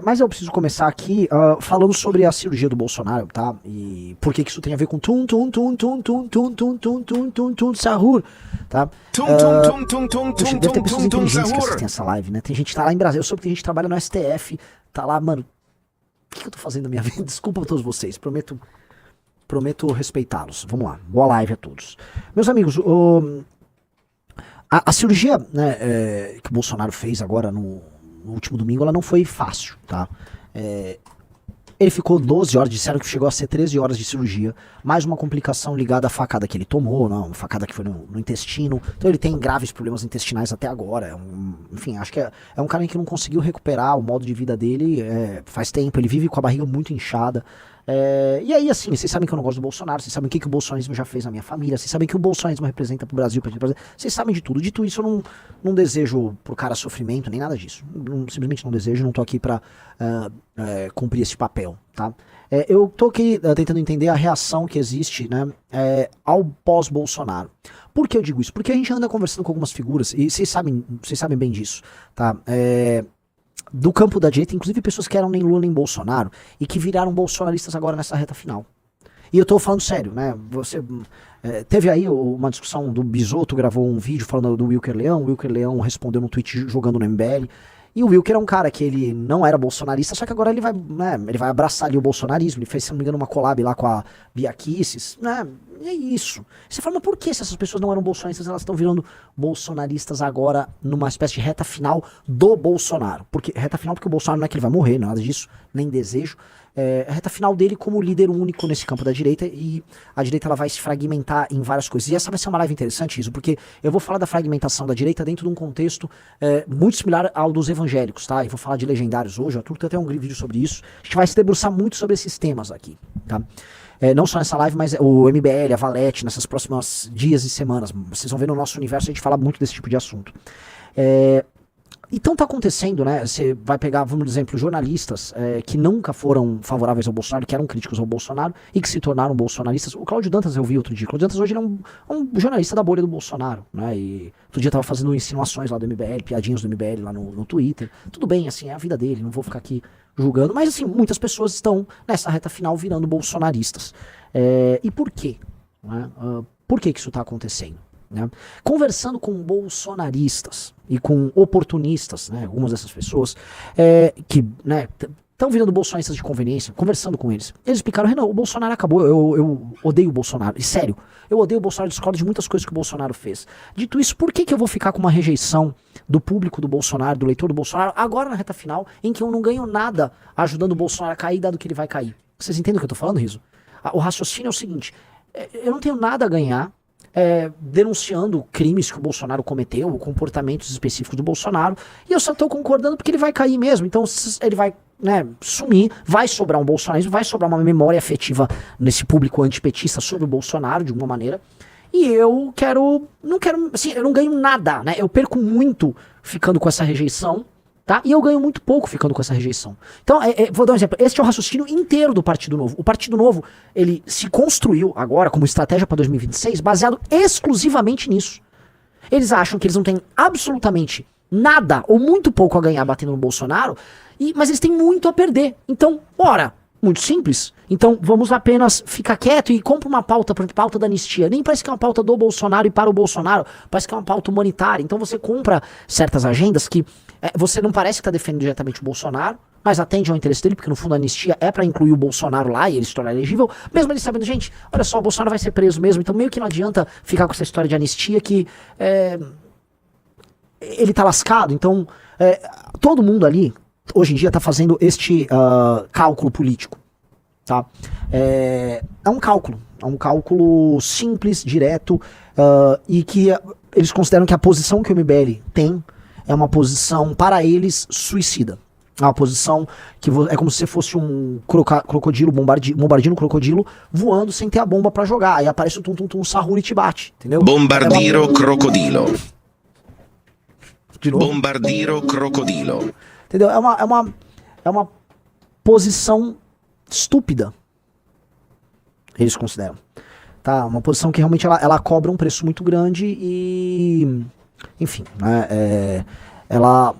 Mas eu preciso começar aqui falando sobre a cirurgia do Bolsonaro, tá? E por que isso tem a ver com sahur, tá? Deve ter pessoas inteligentes que assistem essa live, né? Tem gente que tá lá em Brasília, eu soube que tem gente que trabalha no STF, tá lá, mano, o que eu tô fazendo na minha vida? Desculpa a todos vocês, prometo respeitá-los. Vamos lá, boa live a todos. Meus amigos, a cirurgia, né, que o Bolsonaro fez agora no último domingo, ela não foi fácil, tá? Ele ficou 12 horas, disseram que chegou a ser 13 horas de cirurgia, mais uma complicação ligada à facada que ele tomou, não, uma facada que foi no intestino. Então ele tem graves problemas intestinais até agora. Enfim, acho que é um cara que não conseguiu recuperar o modo de vida dele faz tempo, ele vive com a barriga muito inchada. E aí, assim, vocês sabem que eu não gosto do Bolsonaro, vocês sabem o que o bolsonarismo já fez na minha família, vocês sabem que o bolsonarismo representa pro Brasil, vocês sabem de tudo. Dito isso, eu não desejo pro cara sofrimento, nem nada disso. Simplesmente não desejo, não tô aqui pra cumprir esse papel, tá? Eu tô aqui tentando entender a reação que existe, né, ao pós-Bolsonaro. Por que eu digo isso? Porque a gente anda conversando com algumas figuras, e vocês sabem bem disso, tá? Do campo da direita, inclusive pessoas que eram nem Lula nem Bolsonaro e que viraram bolsonaristas agora nessa reta final. E eu tô falando sério, né? Você teve aí uma discussão do Bisotto, gravou um vídeo falando do Wilker Leão, o Wilker Leão respondeu no tweet jogando no MBL. E o Wilker é um cara que ele não era bolsonarista, só que agora ele vai, né, ele vai abraçar ali o bolsonarismo. Ele fez, se não me engano, uma collab lá com a Bia Kicis, né? E é isso. Você fala, mas por que se essas pessoas não eram bolsonaristas, elas estão virando bolsonaristas agora numa espécie de reta final do Bolsonaro? Reta final porque o Bolsonaro não é que ele vai morrer, nada disso, nem desejo. A reta final dele como líder único nesse campo da direita, e a direita ela vai se fragmentar em várias coisas. E essa vai ser uma live interessante, isso, porque eu vou falar da fragmentação da direita dentro de um contexto muito similar ao dos evangélicos, tá? Eu vou falar de legendários hoje, o Arthur tem até um vídeo sobre isso. A gente vai se debruçar muito sobre esses temas aqui, tá? Não só nessa live, mas o MBL, a Valete, nessas próximas dias e semanas. Vocês vão ver no nosso universo a gente fala muito desse tipo de assunto. Então tá acontecendo, né? Você vai pegar, vamos por exemplo, jornalistas que nunca foram favoráveis ao Bolsonaro, que eram críticos ao Bolsonaro e que se tornaram bolsonaristas. O Cláudio Dantas eu vi outro dia. O Cláudio Dantas hoje ele é um jornalista da bolha do Bolsonaro, né? E outro dia tava fazendo insinuações lá do MBL, piadinhas do MBL lá no Twitter. Tudo bem, assim, é a vida dele, não vou ficar aqui julgando, mas assim, muitas pessoas estão nessa reta final virando bolsonaristas. E por quê? Né? Por que isso está acontecendo? Né? Conversando com bolsonaristas e com oportunistas, né, algumas dessas pessoas que estão virando bolsonaristas de conveniência, conversando com eles, eles explicaram, Renan, o Bolsonaro acabou, eu odeio o Bolsonaro, e sério, eu odeio o Bolsonaro, discordo de muitas coisas que o Bolsonaro fez. Dito isso, por que eu vou ficar com uma rejeição do público do Bolsonaro, do leitor do Bolsonaro, agora na reta final, em que eu não ganho nada ajudando o Bolsonaro a cair, dado que ele vai cair? Vocês entendem o que eu tô falando, Riso? O raciocínio é o seguinte, eu não tenho nada a ganhar denunciando crimes que o Bolsonaro cometeu, comportamentos específicos do Bolsonaro, e eu só estou concordando porque ele vai cair mesmo, então ele vai sumir, vai sobrar um bolsonarismo, vai sobrar uma memória afetiva nesse público antipetista sobre o Bolsonaro, de alguma maneira, e eu não quero, assim, eu não ganho nada, né, eu perco muito ficando com essa rejeição, tá? E eu ganho muito pouco ficando com essa rejeição. Então, vou dar um exemplo. Este é o raciocínio inteiro do Partido Novo. O Partido Novo, ele se construiu agora como estratégia para 2026 baseado exclusivamente nisso. Eles acham que eles não têm absolutamente nada ou muito pouco a ganhar batendo no Bolsonaro, mas eles têm muito a perder. Então, ora, muito simples. Então, vamos apenas ficar quieto e compra uma pauta, por exemplo, pauta da anistia. Nem parece que é uma pauta do Bolsonaro e para o Bolsonaro, parece que é uma pauta humanitária. Então você compra certas agendas que você não parece que está defendendo diretamente o Bolsonaro, mas atende ao interesse dele, porque no fundo a anistia é para incluir o Bolsonaro lá e ele se tornar elegível, mesmo ele sabendo, gente, olha só, o Bolsonaro vai ser preso mesmo, então meio que não adianta ficar com essa história de anistia que ele tá lascado. Então, todo mundo ali, hoje em dia, tá fazendo este cálculo político, tá? É um cálculo simples, direto, e que eles consideram que a posição que o MBL tem é uma posição, para eles, suicida. É uma posição que é como se fosse um crocodilo, bombardino crocodilo, voando sem ter a bomba pra jogar. Aí aparece o tum-tum-tum, Sahur e te bate, entendeu? Bombardiro crocodilo. De novo? Bombardiro crocodilo. Entendeu? É uma posição estúpida, eles consideram. Tá? Uma posição que realmente ela cobra um preço muito grande e... Enfim, né? Ela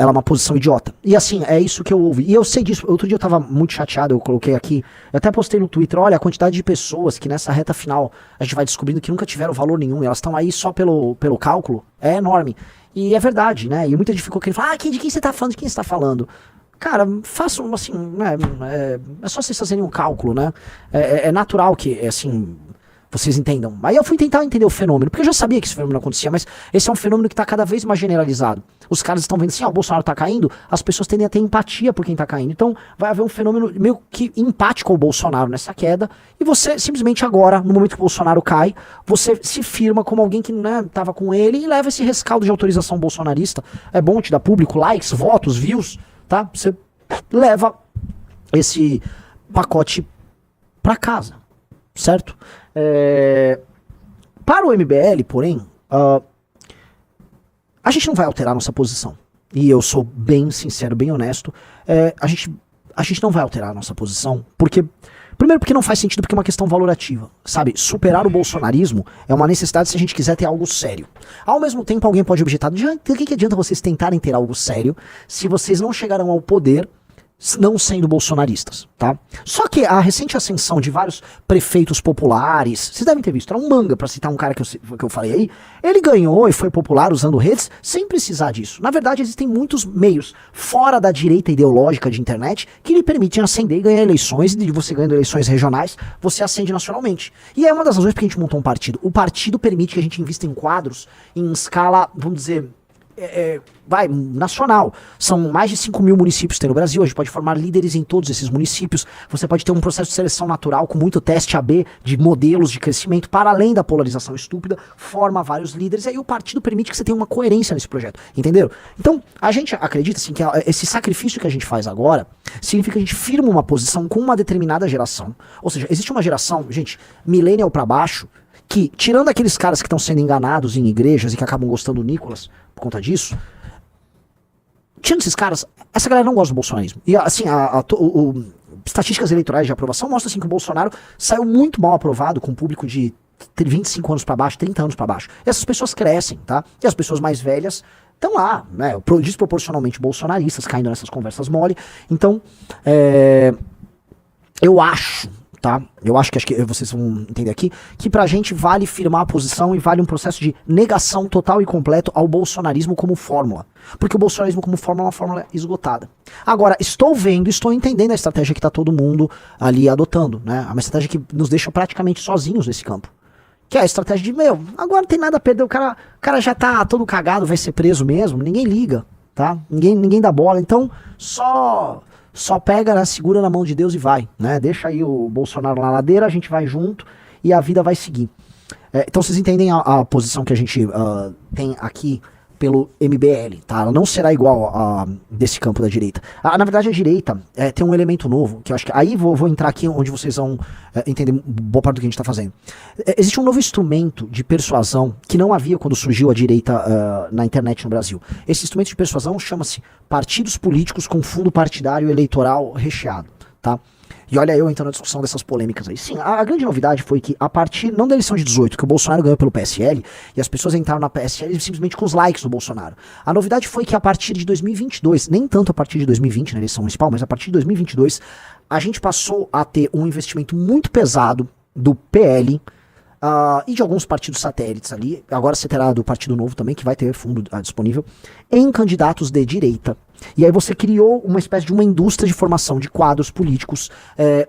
ela é uma posição idiota. E assim, é isso que eu ouvi. E eu sei disso. Outro dia eu tava muito chateado, eu coloquei aqui. Eu até postei no Twitter, olha, a quantidade de pessoas que nessa reta final a gente vai descobrindo que nunca tiveram valor nenhum. E elas estão aí só pelo cálculo. É enorme. E é verdade, né? E muita gente ficou querendo falar, de quem você tá falando? De quem você tá falando? Cara, façam assim, né? É só vocês fazerem um cálculo, né? É natural que, assim, vocês entendam. Aí eu fui tentar entender o fenômeno, porque eu já sabia que esse fenômeno acontecia, mas esse é um fenômeno que tá cada vez mais generalizado. Os caras estão vendo assim, o Bolsonaro tá caindo, as pessoas tendem a ter empatia por quem tá caindo. Então vai haver um fenômeno meio que empático ao Bolsonaro nessa queda, e você simplesmente agora, no momento que o Bolsonaro cai, você se firma como alguém que, né, tava com ele e leva esse rescaldo de autorização bolsonarista. É bom te dar público, likes, votos, views, tá? Você leva esse pacote pra casa, certo? Para o MBL, porém, a gente não vai alterar nossa posição. E eu sou bem sincero, bem honesto. A gente não vai alterar a nossa posição, porque... Primeiro porque não faz sentido, porque é uma questão valorativa, sabe? Superar o bolsonarismo é uma necessidade se a gente quiser ter algo sério. Ao mesmo tempo, alguém pode objetar, de que adianta vocês tentarem ter algo sério se vocês não chegarão ao poder não sendo bolsonaristas, tá? Só que a recente ascensão de vários prefeitos populares, vocês devem ter visto, era um manga, pra citar um cara que eu falei aí, ele ganhou e foi popular usando redes sem precisar disso. Na verdade, existem muitos meios fora da direita ideológica de internet que lhe permitem ascender e ganhar eleições, e você ganhando eleições regionais, você ascende nacionalmente. E é uma das razões porque a gente montou um partido. O partido permite que a gente invista em quadros em escala, vamos dizer... nacional. São mais de 5 mil municípios que tem no Brasil, a gente pode formar líderes em todos esses municípios, você pode ter um processo de seleção natural com muito teste AB de modelos de crescimento, para além da polarização estúpida, forma vários líderes, e aí o partido permite que você tenha uma coerência nesse projeto, entenderam? Então, a gente acredita assim que esse sacrifício que a gente faz agora, significa que a gente firma uma posição com uma determinada geração, ou seja, existe uma geração, gente, millennial pra baixo, que, tirando aqueles caras que estão sendo enganados em igrejas e que acabam gostando do Nicolas por conta disso, tirando esses caras, essa galera não gosta do bolsonarismo. E assim, estatísticas eleitorais de aprovação mostram assim, que o Bolsonaro saiu muito mal aprovado com um público de 25 anos pra baixo, 30 anos pra baixo. E essas pessoas crescem, tá? E as pessoas mais velhas estão lá, né? Desproporcionalmente bolsonaristas, caindo nessas conversas mole. Então, eu acho... Tá? Eu acho que vocês vão entender aqui, que pra gente vale firmar a posição e vale um processo de negação total e completo ao bolsonarismo como fórmula. Porque o bolsonarismo como fórmula é uma fórmula esgotada. Agora, estou entendendo a estratégia que tá todo mundo ali adotando, né? É uma estratégia que nos deixa praticamente sozinhos nesse campo. Que é a estratégia de, agora não tem nada a perder, o cara já tá todo cagado, vai ser preso mesmo, ninguém liga, tá? Ninguém dá bola, então só pega, né, segura na mão de Deus e vai, né? Deixa aí o Bolsonaro na ladeira, a gente vai junto e a vida vai seguir. Então vocês entendem a posição que a gente tem aqui pelo MBL, tá? Ela não será igual a desse campo da direita. Na verdade, a direita tem um elemento novo, que eu acho que... Aí vou entrar aqui onde vocês vão entender boa parte do que a gente tá fazendo. Existe um novo instrumento de persuasão que não havia quando surgiu a direita na internet no Brasil. Esse instrumento de persuasão chama-se partidos políticos com fundo partidário eleitoral recheado, tá? E olha eu entrando na discussão dessas polêmicas aí. Sim, a grande novidade foi que a partir, não da eleição de 18, que o Bolsonaro ganhou pelo PSL, e as pessoas entraram na PSL simplesmente com os likes do Bolsonaro. A novidade foi que a partir de 2022, nem tanto a partir de 2020 na eleição municipal, mas a partir de 2022, a gente passou a ter um investimento muito pesado do PL, e de alguns partidos satélites ali, agora você terá do Partido Novo também, que vai ter fundo disponível, em candidatos de direita. E aí você criou uma espécie de uma indústria de formação de quadros políticos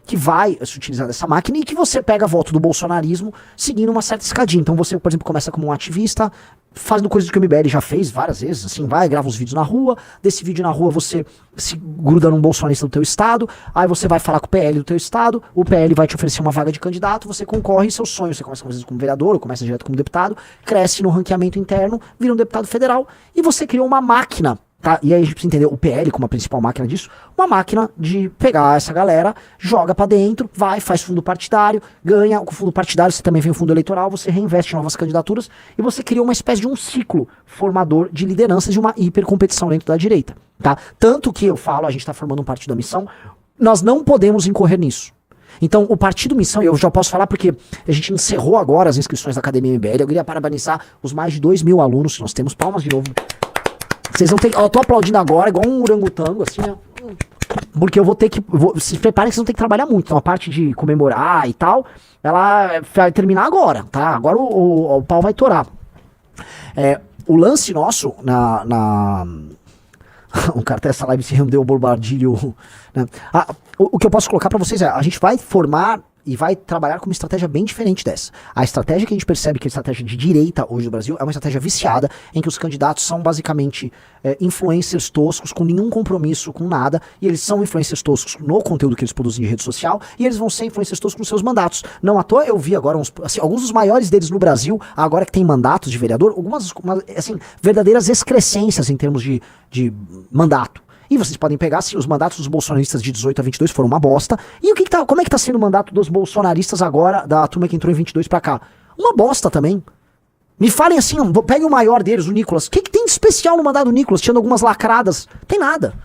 que vai se utilizar dessa máquina e que você pega voto do bolsonarismo seguindo uma certa escadinha. Então você, por exemplo, começa como um ativista, fazendo coisas que o MBL já fez várias vezes, assim, grava uns vídeos na rua, desse vídeo na rua você se gruda num bolsonarista do teu estado, aí você vai falar com o PL do teu estado, o PL vai te oferecer uma vaga de candidato, você concorre em seus sonhos, você começa às vezes como vereador, ou começa direto como deputado, cresce no ranqueamento interno, vira um deputado federal, e você criou uma máquina, tá? E aí a gente precisa entender o PL como a principal máquina disso, uma máquina de pegar essa galera, joga pra dentro, faz fundo partidário, ganha com o fundo partidário, você também vem o fundo eleitoral, você reinveste em novas candidaturas e você cria uma espécie de um ciclo formador de lideranças de uma hipercompetição dentro da direita, tá? Tanto que eu falo, a gente tá formando um partido da missão, nós não podemos incorrer nisso. Então, o Partido Missão, eu já posso falar porque a gente encerrou agora as inscrições da Academia MBL, eu queria parabenizar os mais de 2.000 alunos que nós temos, palmas de novo. Vocês vão ter que. Ó, eu tô aplaudindo agora, igual um orangotango, assim, né? Porque eu vou ter que. Se preparem que vocês vão ter que trabalhar muito. Então a parte de comemorar e tal, ela vai terminar agora, tá? Agora o pau vai torar. O lance nosso o cara dessa live se rendeu ao bombardilho. Né? O que eu posso colocar pra vocês a gente vai formar e vai trabalhar com uma estratégia bem diferente dessa. A estratégia que a gente percebe que é a estratégia de direita hoje no Brasil é uma estratégia viciada, em que os candidatos são basicamente influencers toscos, com nenhum compromisso com nada, e eles são influencers toscos no conteúdo que eles produzem de rede social, e eles vão ser influencers toscos nos seus mandatos. Não à toa eu vi agora alguns dos maiores deles no Brasil, agora que tem mandatos de vereador, algumas verdadeiras excrescências em termos de mandato. E vocês podem pegar se os mandatos dos bolsonaristas de 18 a 22 foram uma bosta. E como é que tá sendo o mandato dos bolsonaristas agora, da turma que entrou em 22 pra cá? Uma bosta também. Me falem assim, pegue o maior deles, o Nicolas. O que tem de especial no mandato do Nicolas, tirando algumas lacradas? Tem nada.